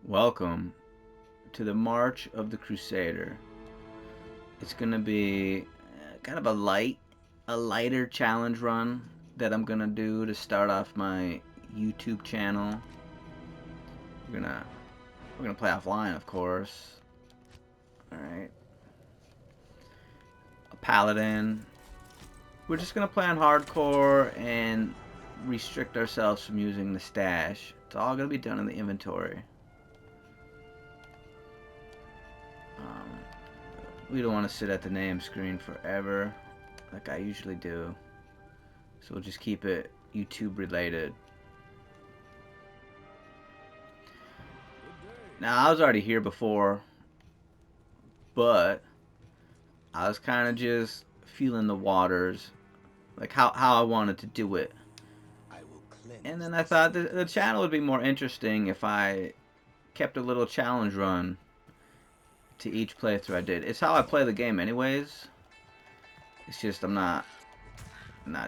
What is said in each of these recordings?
Welcome to the March of the Crusader. It's gonna be kind of a lighter challenge run that I'm gonna do to start off my YouTube channel. We're gonna we're gonna play offline, of course. All right, a Paladin. We're just gonna play on hardcore and restrict ourselves from using the stash. It's all gonna be done in the inventory. Um, we don't want to sit at the name screen forever like I usually do. So we'll just keep it YouTube related. Now, I was already here before, but I was kind of just feeling the waters, like how I wanted to do it. And then I thought the channel would be more interesting if I kept a little challenge run to each playthrough I did. It's how I play the game anyways. It's just I'm not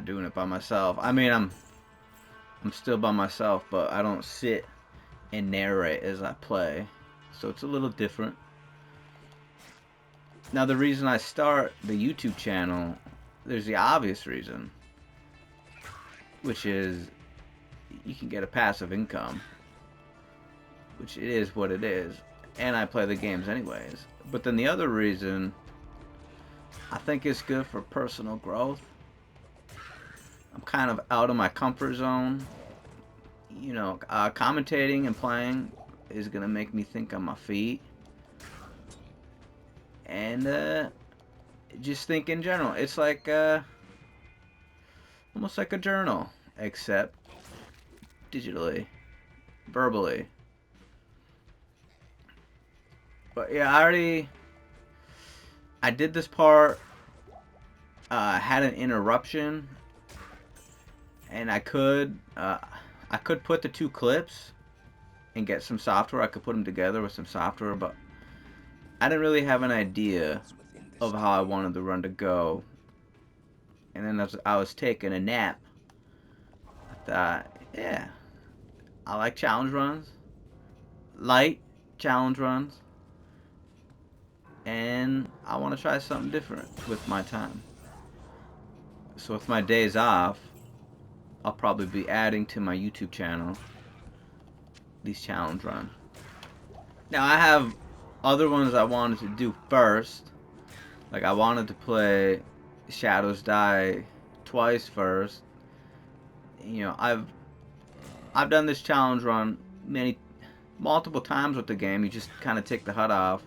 doing it by myself. I mean, I'm still by myself, but I don't sit and narrate as I play. So it's a little different. Now, the reason I start the YouTube channel, there's the obvious reason, which is you can get a passive income, which it is what it is, and I play the games anyways. But then the other reason, I think it's good for personal growth. I'm kind of out of my comfort zone. You know, commentating and playing is gonna make me think on my feet, and just think in general. It's like almost like a journal, except digitally, verbally. But yeah, I did this part. Had an interruption, and I could put the two clips and get some software. I could put them together with some software, but I didn't really have an idea of how I wanted the run to go. And then as I was taking a nap, I thought, yeah, I like challenge runs, light challenge runs, and I want to try something different with my time. So with my days off, I'll probably be adding to my YouTube channel these challenge runs. Now I have other ones I wanted to do first. Like I wanted to play Shadows Die twice first. You know, I've done this challenge run multiple times with the game. You just kind of take the HUD off,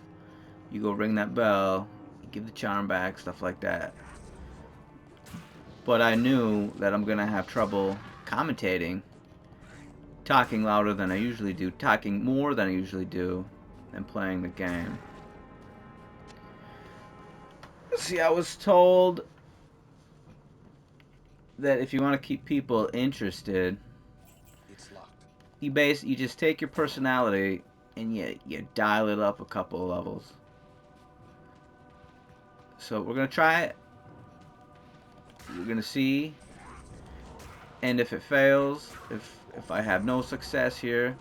you go ring that bell, you give the charm back, stuff like that. But I knew that I'm gonna have trouble commentating, talking louder than I usually do, talking more than I usually do, and playing the game. See, I was told that if you want to keep people interested, you just take your personality and you dial it up a couple of levels. So we're gonna try it. We're gonna see, and if it fails, if I have no success here,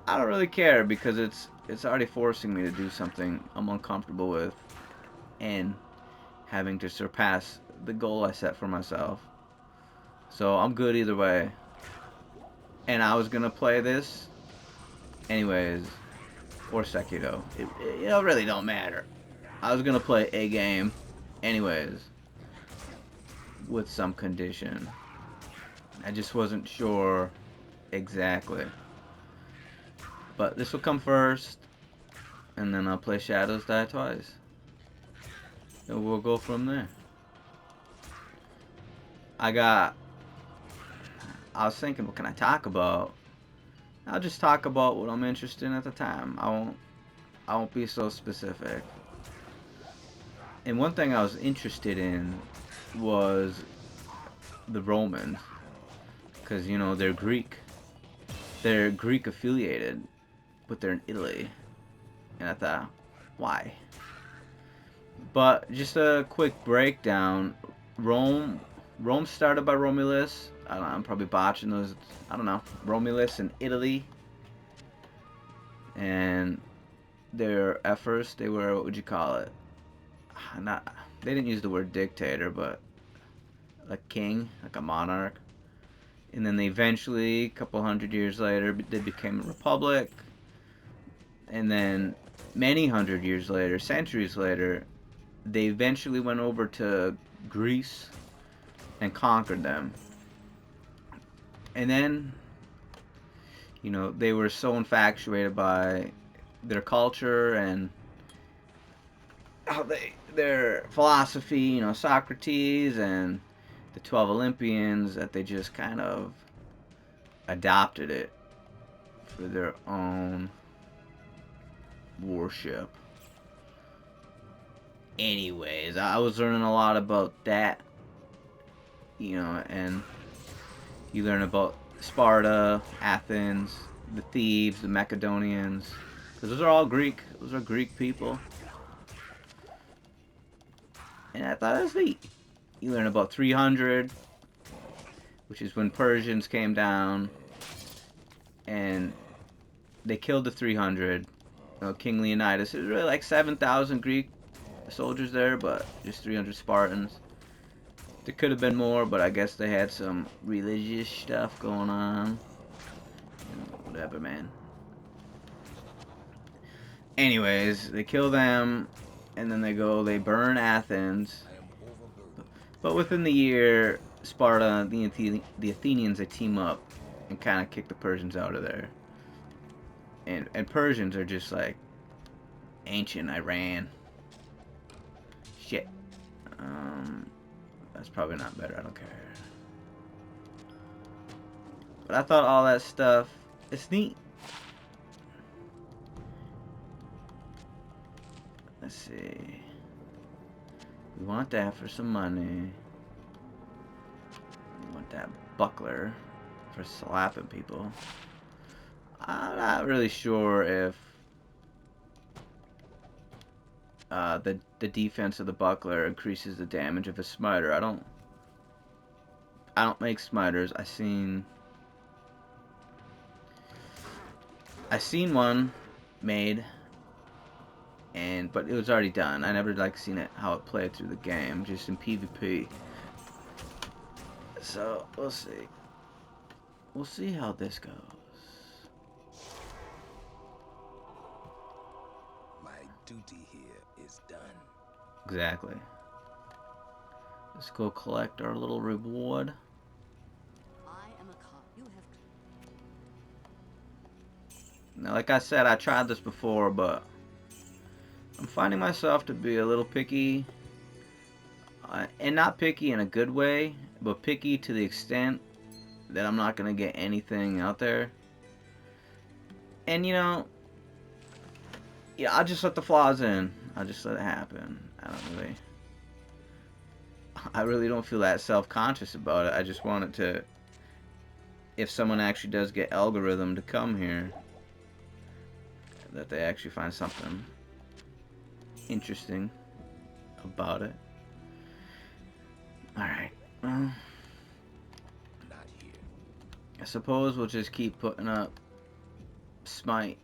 I don't really care because it's already forcing me to do something I'm uncomfortable with, and having to surpass the goal I set for myself. So I'm good either way. And I was gonna play this anyways, or Sekiro. It really don't matter. I was gonna play a game anyways, with some condition. I just wasn't sure exactly. But this will come first, and then I'll play Shadows Die twice. And we'll go from there. I was thinking, what can I talk about? I'll just talk about what I'm interested in at the time. I won't be so specific. And one thing I was interested in was the Romans, because you know they're Greek. They're Greek affiliated, but they're in Italy. And I thought, why? But just a quick breakdown. Rome started by Romulus. I don't know, I'm probably botching those. I don't know. Romulus in Italy. and at first they were, what would you call it? Not, they didn't use the word dictator, but a king, like a monarch. And then they eventually, a couple hundred years later, they became a republic. And then many hundred years later, centuries later, they eventually went over to Greece and conquered them. And then, they were so infatuated by their culture and their philosophy, Socrates and the 12 Olympians, that they just kind of adopted it for their own worship. Anyways, I was learning a lot about that, and you learn about Sparta, Athens, the Thebes, the Macedonians, because those are all Greek. Those are Greek people. And I thought it was neat. You learn about 300, which is when Persians came down, and they killed the 300. King Leonidas. It was really like 7,000 Greek soldiers there, but just 300 Spartans. There could have been more, but I guess they had some religious stuff going on. Whatever, man. Anyways, they kill them, and then they burn Athens. But within the year, Sparta, the Athenians, they team up and kind of kick the Persians out of there. And Persians are just like ancient Iran. Shit. That's probably not better. I don't care. But I thought all that stuff, it's neat. Let's see. We want that for some money. We want that buckler for slapping people. I'm not really sure if the defense of the buckler increases the damage of a smiter. I don't make smiters. I seen one made, but it was already done. I never seen it how it played through the game, just in PvP. So we'll see. We'll see how this goes. My duty here is done. Exactly. Let's go collect our little reward. I am a cop. You have. Now, like I said, I tried this before, but I'm finding myself to be a little picky. And not picky in a good way, but picky to the extent that I'm not going to get anything out there. And, yeah, I'll just let the flaws in. I'll just let it happen. I really don't feel that self-conscious about it. I just want it to, if someone actually does get algorithm to come here, that they actually find something interesting about it. Alright. Well, Not here. I suppose we'll just keep putting up smite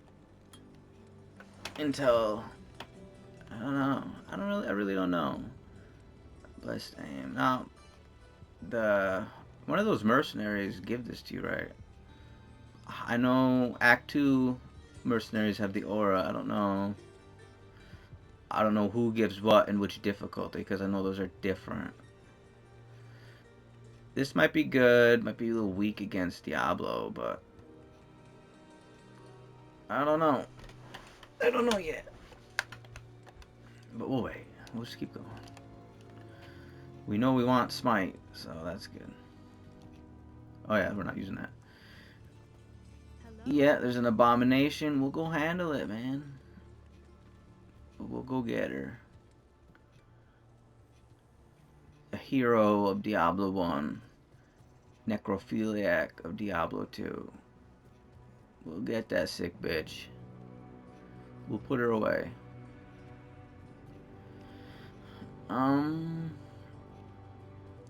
until, I don't know. I really don't know. Blessed aim. Now, one of those mercenaries give this to you, right? I know Act 2 mercenaries have the aura. I don't know who gives what and which difficulty, because I know those are different. This might be good, might be a little weak against Diablo, but I don't know. I don't know yet. But we'll wait. We'll just keep going. We know we want smite, so that's good. Oh yeah, we're not using that. Hello? Yeah, there's an abomination. We'll go handle it, man. We'll go get her. A hero of Diablo 1. Necrophiliac of Diablo 2. We'll get that sick bitch. We'll put her away.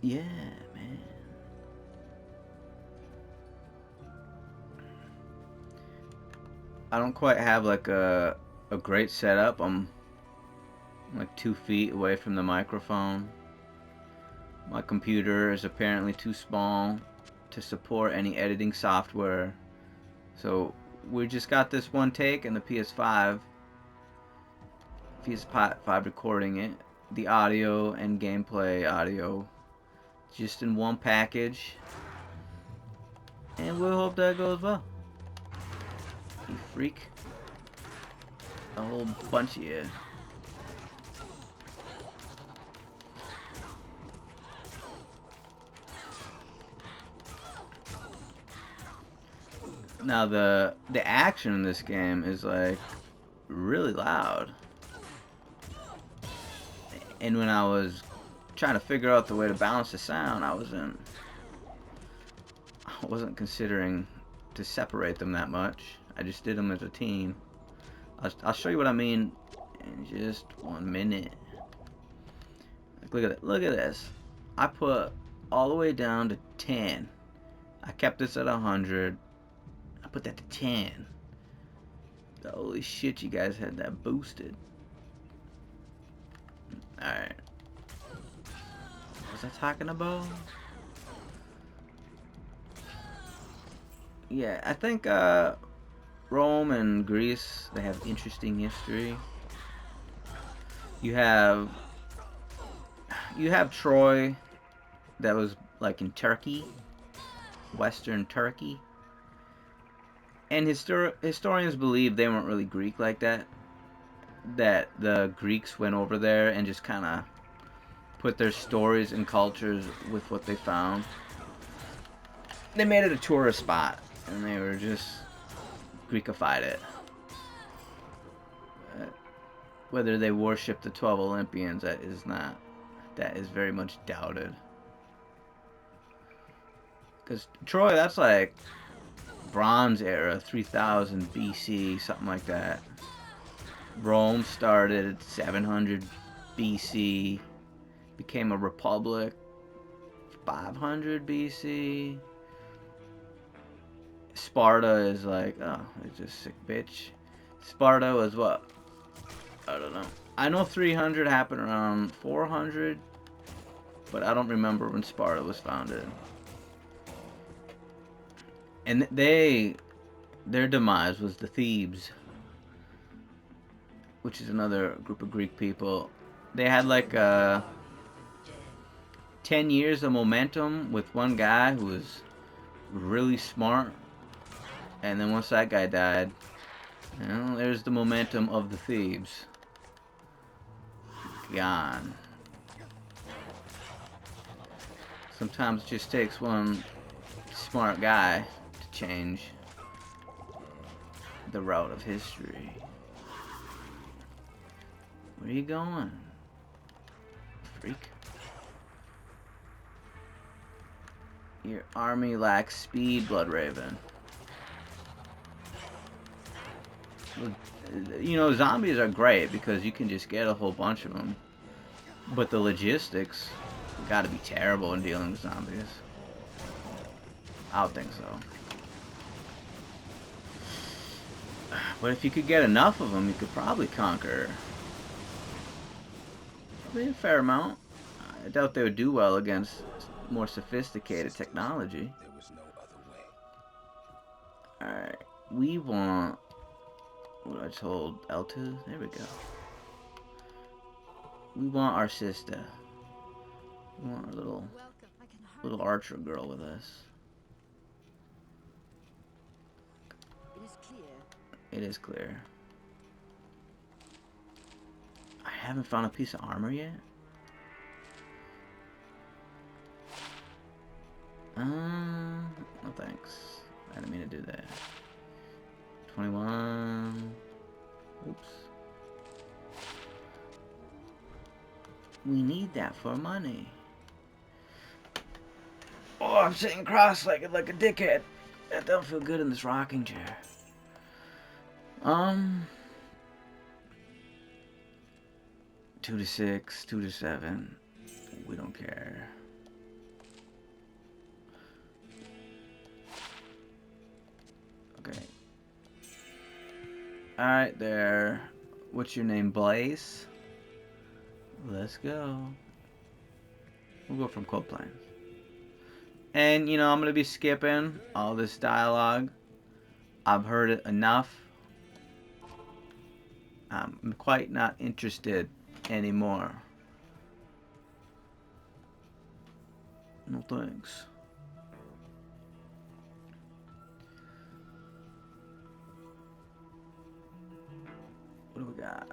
Yeah, man. I don't quite have like a great setup. I'm like 2 feet away from the microphone. My computer is apparently too small to support any editing software. So we just got this one take in the PS5 recording it. The audio and gameplay audio just in one package. And we'll hope that goes well. You freak. A whole bunch of you. Now the action in this game is like really loud. And when I was trying to figure out the way to balance the sound, I wasn't considering to separate them that much. I just did them as a team. I'll show you what I mean in just 1 minute. Like, look at it. Look at this. I put all the way down to 10. I kept this at 100. I put that to 10. Holy shit, you guys had that boosted. Alright. What was I talking about? Yeah, I think Rome and Greece, they have interesting history. You have Troy, that was like in Turkey, Western Turkey. And historians believe they weren't really Greek like that. That the Greeks went over there and just kind of put their stories and cultures with what they found. They made it a tourist spot, and they were just Greekified it. Whether they worship the 12 Olympians, that is very much doubted. Because Troy, that's like Bronze Era, 3000 BC, something like that. Rome started at 700 BC, became a republic 500 BC. Sparta is like, oh, it's just sick bitch. Sparta was what? I don't know. I know 300 happened around 400, but I don't remember when Sparta was founded. And their demise was the Thebes, which is another group of Greek people. They had like 10 years of momentum with one guy who was really smart. And then once that guy died, you know, there's the momentum of the Thebes. Gone. Sometimes it just takes one smart guy to change the route of history. Where are you going, freak? Your army lacks speed, Bloodraven. You know, zombies are great because you can just get a whole bunch of them. But the logistics gotta be terrible in dealing with zombies. I don't think so. But if you could get enough of them, you could probably conquer. Probably a fair amount. I doubt they would do well against more sophisticated technology. There was no other way. Alright, we want what I told L2. There we go. We want our sister. We want our little archer girl with us. It is clear. It is clear. I haven't found a piece of armor yet. No thanks. I didn't mean to do that. 21. Oops. We need that for money. Oh, I'm sitting cross-legged like a dickhead. That don't feel good in this rocking chair. 2 to 6, 2 to 7. We don't care. Okay. Alright there. What's your name, Blaze? Let's go. We'll go from Cold Plains. And, you know, I'm going to be skipping all this dialogue. I've heard it enough. I'm quite not interested anymore. No thanks. What do we got?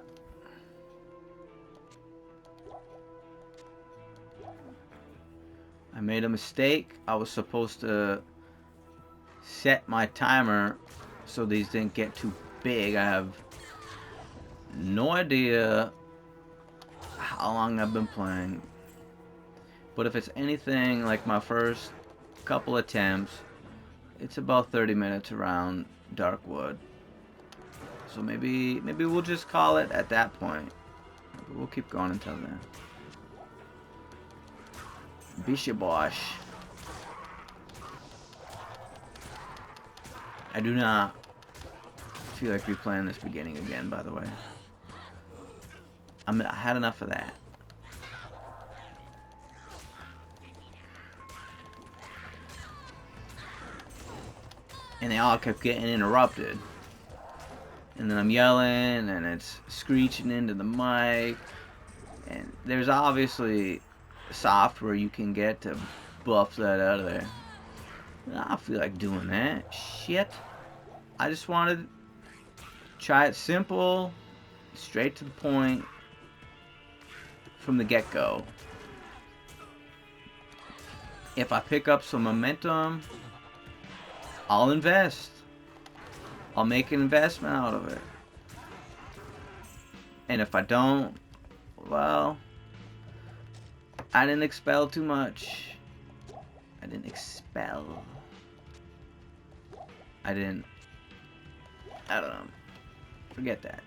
I made a mistake. I was supposed to set my timer so these didn't get too big. I have no idea how long I've been playing. But if it's anything like my first couple attempts, it's about 30 minutes around Darkwood. So maybe we'll just call it at that point. But we'll keep going until then. Bishabosh. I do not feel like replaying this beginning again, by the way. I had enough of that. And they all kept getting interrupted. And then I'm yelling, and it's screeching into the mic. And there's obviously software you can get to buff that out of there. I don't feel like doing that. Shit. I just wanted to try it simple, straight to the point, from the get-go. If I pick up some momentum, I'll invest. I'll make an investment out of it. And if I don't, well, I didn't expel too much. I didn't expel. I don't know. Forget that.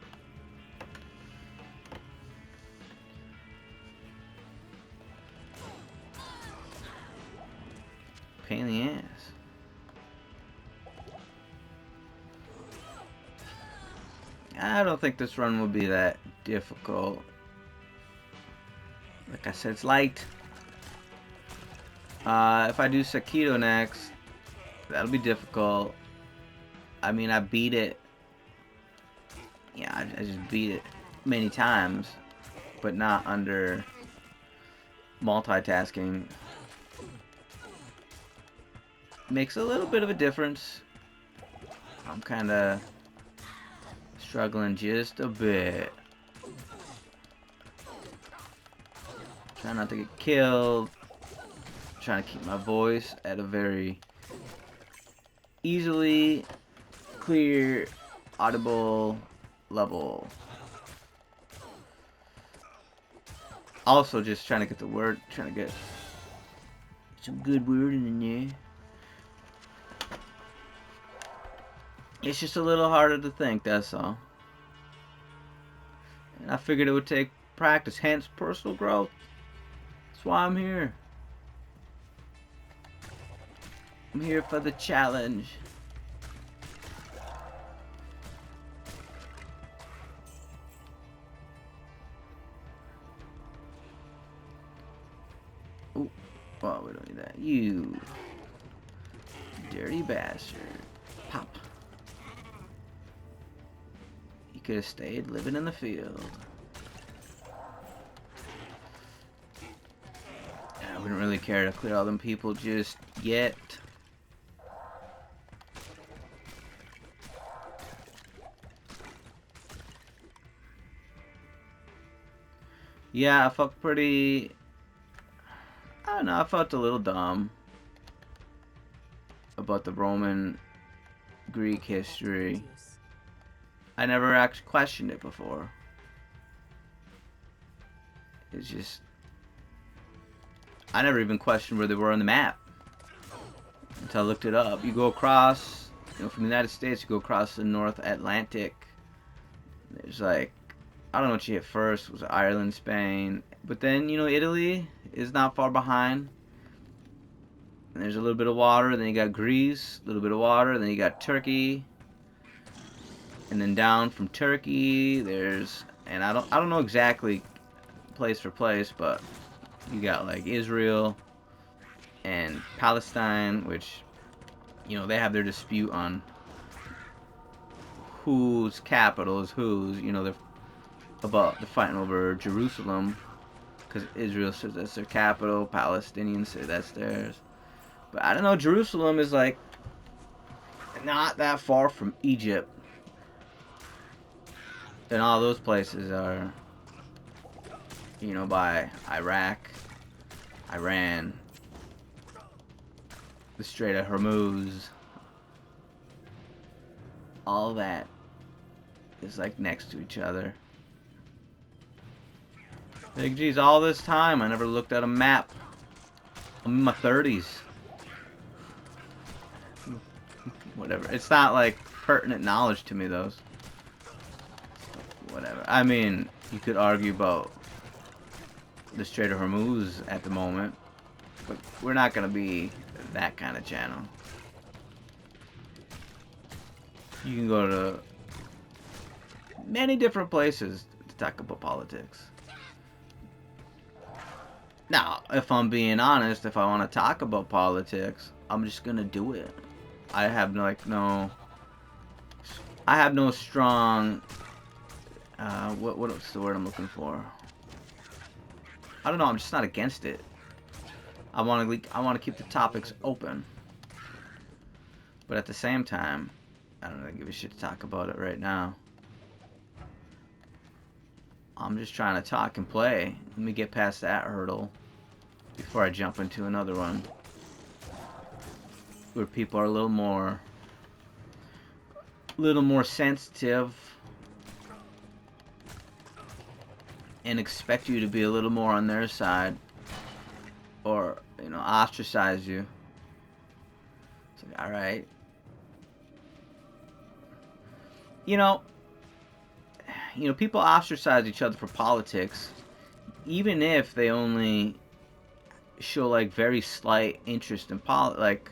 Pain in the ass. I don't think this run will be that difficult. Like I said, it's light. If I do Sakido next, that'll be difficult. I mean, I beat it. Yeah, I just beat it many times, but not under multitasking. Makes a little bit of a difference. I'm kind of struggling just a bit. Trying not to get killed. Trying to keep my voice at a very easily clear, audible level. Also, just trying to get the word, trying to get some good wording in there. It's just a little harder to think, that's all. And I figured it would take practice, hence personal growth. That's why I'm here. I'm here for the challenge. Oh, well, we don't need that. You dirty bastard. Pop. You could have stayed living in the field. I wouldn't really care to clear all them people just yet. Yeah, I felt pretty... I don't know, I felt a little dumb about the Roman Greek history. I never actually questioned it before. It's just... I never even questioned where they were on the map until I looked it up. You go across, you know, from the United States, you go across the North Atlantic. There's like, I don't know what you hit first. Was it Ireland, Spain? But then, you know, Italy is not far behind. And there's a little bit of water. Then you got Greece, a little bit of water. Then you got Turkey. And then down from Turkey, there's, and I don't know exactly place for place, but you got like Israel and Palestine, which, you know, they have their dispute on whose capital is whose. You know, they're fighting over Jerusalem because Israel says that's their capital, Palestinians say that's theirs. But I don't know, Jerusalem is like not that far from Egypt, and all those places are, you know, by Iraq, Iran, the Strait of Hormuz, all that is like next to each other. Like, geez, all this time I never looked at a map. I'm in my 30s. Whatever. It's not like pertinent knowledge to me, though. Whatever. I mean, you could argue about the Strait of Hormuz at the moment, but we're not gonna be that kind of channel. You can go to many different places to talk about politics. Now, if I'm being honest, if I want to talk about politics, I'm just gonna do it. I have no strong. What's the word I'm looking for? I don't know. I'm just not against it. I want to keep the topics open, but at the same time, I don't really give a shit to talk about it right now. I'm just trying to talk and play. Let me get past that hurdle before I jump into another one where people are a little more sensitive and expect you to be a little more on their side, or, you know, ostracize you. It's like, all right, you know, people ostracize each other for politics, even if they only show like very slight interest in like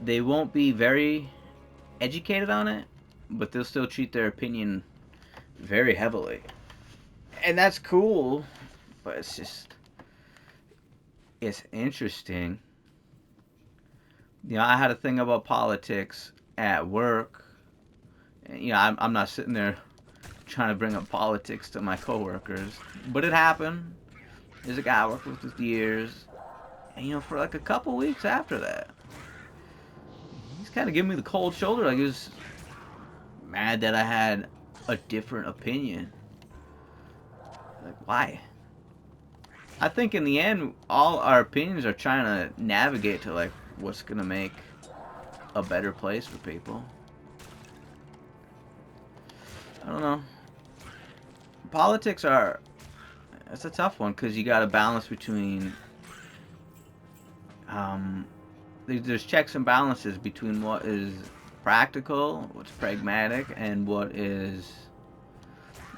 they won't be very educated on it, but they'll still treat their opinion very heavily. And that's cool, but it's interesting. I had a thing about politics at work. And, I'm not sitting there trying to bring up politics to my coworkers, but it happened. There's a guy I worked with for years, and for like a couple weeks after that, he's kind of giving me the cold shoulder. Like, he was mad that I had a different opinion. Like, why? I think in the end, all our opinions are trying to navigate to like what's gonna make a better place for people. I don't know. Politics it's a tough one because you got to balance between there's checks and balances between what is practical, what's pragmatic, and what is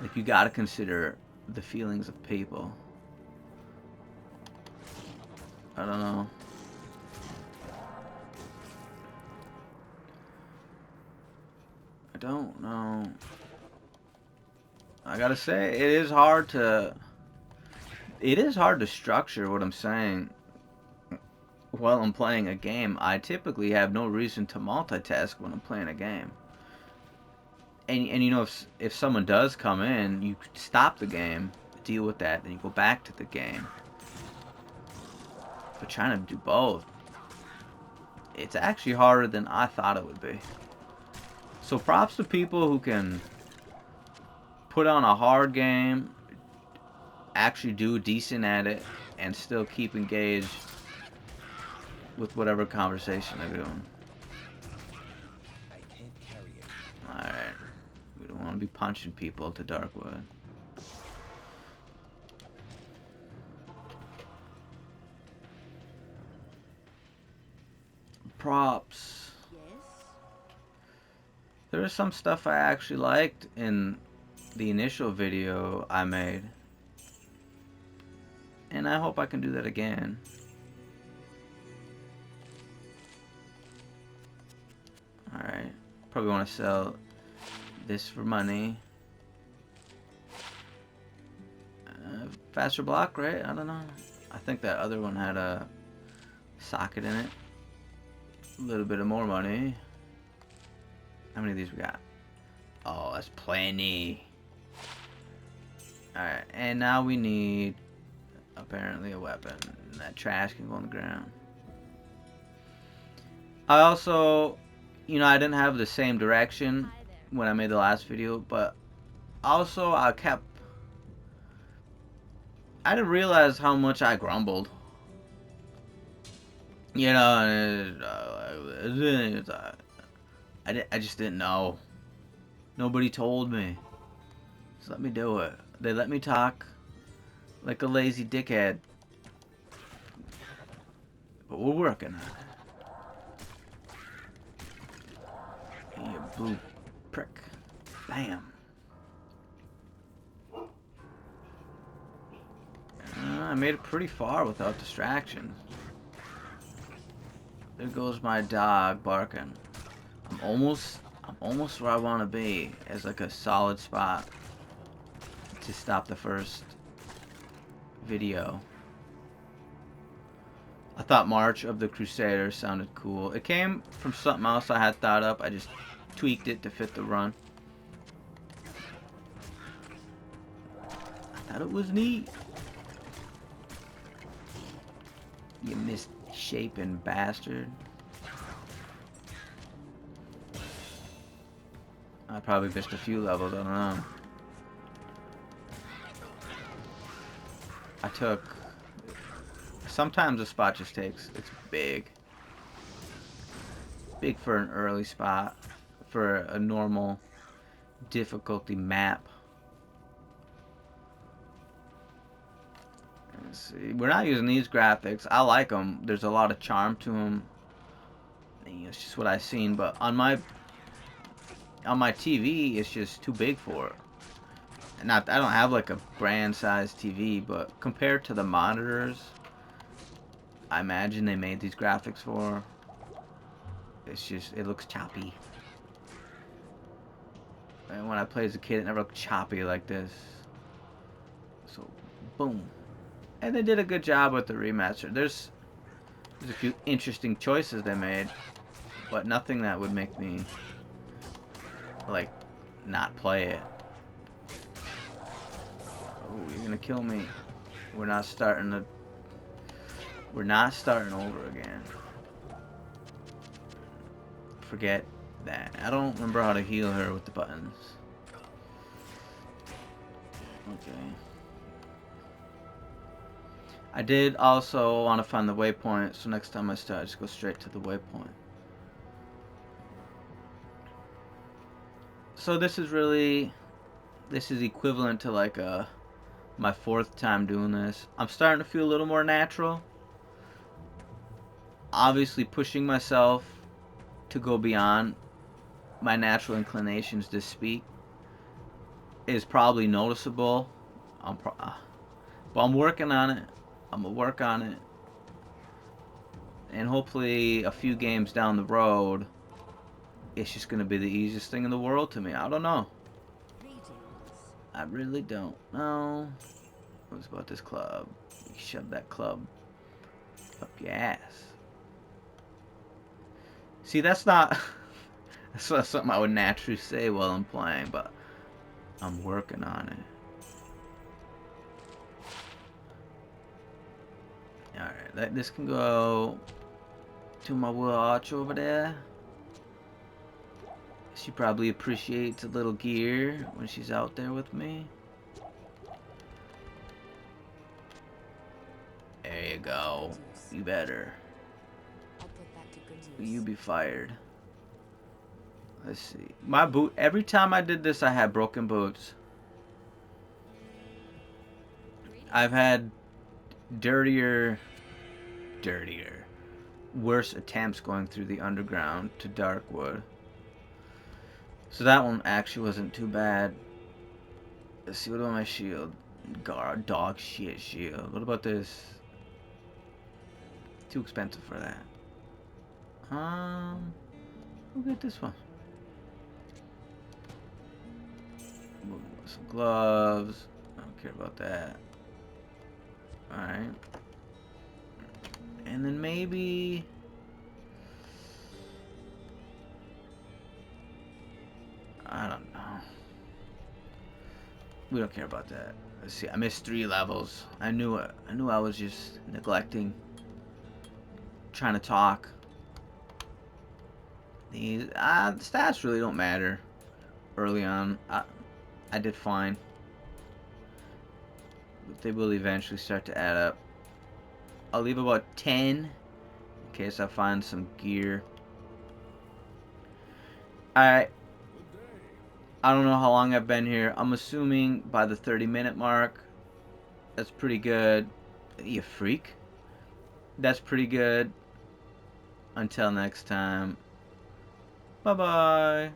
like you got to consider the feelings of people. I don't know. I don't know. I gotta say, it is hard to structure what I'm saying while I'm playing a game. I typically have no reason to multitask when I'm playing a game. And if someone does come in, you stop the game, deal with that, then you go back to the game. But trying to do both, it's actually harder than I thought it would be. So props to people who can put on a hard game, actually do decent at it, and still keep engaged with whatever conversation they're doing. Alright. We don't want to be punching people to Darkwood. Props. Yes. There was some stuff I actually liked in the initial video I made. And I hope I can do that again. Alright. Probably want to sell this for money. Faster block, right? I don't know. I think that other one had a socket in it. A little bit of more money. How many of these we got? Oh, that's plenty. Alright, and now we need apparently a weapon. That trash can go on the ground. I also, I didn't have the same direction when I made the last video, but also I didn't realize how much I grumbled. I just didn't know. Nobody told me. Just let me do it. They let me talk like a lazy dickhead. But we're working on it. You blue prick. Bam. I made it pretty far without distractions. There goes my dog barking. I'm almost where I want to be, as like a solid spot to stop the first video. I thought March of the Crusaders sounded cool. It came from something else I had thought up. I just tweaked it to fit the run. I thought it was neat. You misshapen bastard. I probably missed a few levels, I don't know. I took... Sometimes the spot just takes... It's big. Big for an early spot. For a normal difficulty map. Let's see. We're not using these graphics. I like them. There's a lot of charm to them. It's just what I've seen, but on my TV, it's just too big for it. I don't have like a brand size TV, but compared to the monitors I imagine they made these graphics for, it looks choppy. And when I played as a kid, it never looked choppy like this. So, boom. And they did a good job with the remaster. There's a few interesting choices they made, but nothing that would make me like not play it. Oh, you're gonna kill me. We're not starting over again. Forget that. I don't remember how to heal her with the buttons. Okay. I did also want to find the waypoint, so next time I start, I just go straight to the waypoint. So this is equivalent to like my 4th time doing this. I'm starting to feel a little more natural. Obviously pushing myself to go beyond my natural inclinations to speak is probably noticeable. But I'm working on it. I'm gonna work on it. And hopefully a few games down the road, it's just gonna be the easiest thing in the world to me. I don't know. I really don't know. What's about this club? You shove that club up your ass. See, that's not something I would naturally say while I'm playing, but I'm working on it. Alright, this can go to my watch over there. She probably appreciates a little gear when she's out there with me. There you go. You better. You be fired. Let's see. My boot, every time I did this, I had broken boots. I've had worse attempts going through the underground to Darkwood. So that one actually wasn't too bad. Let's see, what about my shield? Dog shit shield. What about this? Too expensive for that. We'll get this one. Some gloves. I don't care about that. Alright. And then maybe... I don't know. We don't care about that. Let's see. I missed 3 levels. I knew I was just neglecting. Trying to talk. The stats really don't matter. Early on, I did fine. But they will eventually start to add up. I'll leave about 10 in case I find some gear. I don't know how long I've been here. I'm assuming by the 30-minute mark. That's pretty good. You freak. That's pretty good. Until next time. Bye-bye.